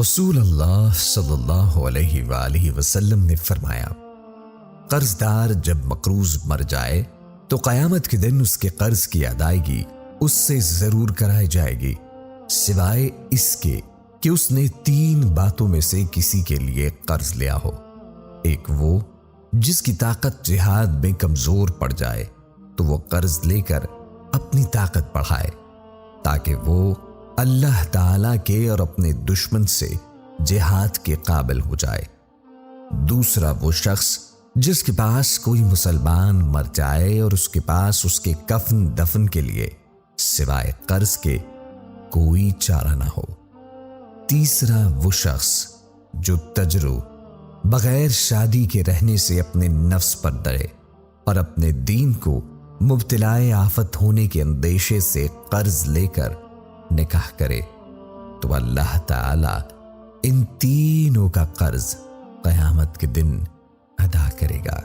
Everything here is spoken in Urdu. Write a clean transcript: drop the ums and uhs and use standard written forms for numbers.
رسول اللہ صلی اللہ علیہ وآلہ وسلم نے فرمایا، قرض دار جب مقروض مر جائے تو قیامت کے دن اس کے قرض کی ادائیگی اس سے ضرور کرائی جائے گی، سوائے اس کے کہ اس نے 3 باتوں میں سے کسی کے لیے قرض لیا ہو۔ ایک وہ جس کی طاقت جہاد میں کمزور پڑ جائے تو وہ قرض لے کر اپنی طاقت بڑھائے تاکہ وہ اللہ تعالیٰ کے اور اپنے دشمن سے جہاد کے قابل ہو جائے۔ دوسرا وہ شخص جس کے پاس کوئی مسلمان مر جائے اور اس کے پاس اس کے کفن دفن کے لیے سوائے قرض کے کوئی چارہ نہ ہو۔ تیسرا وہ شخص جو تجرو بغیر شادی کے رہنے سے اپنے نفس پر ڈرے اور اپنے دین کو مبتلائے آفت ہونے کے اندیشے سے قرض لے کر نکاح کرے تو اللہ تعالی ان تینوں کا قرض قیامت کے دن ادا کرے گا۔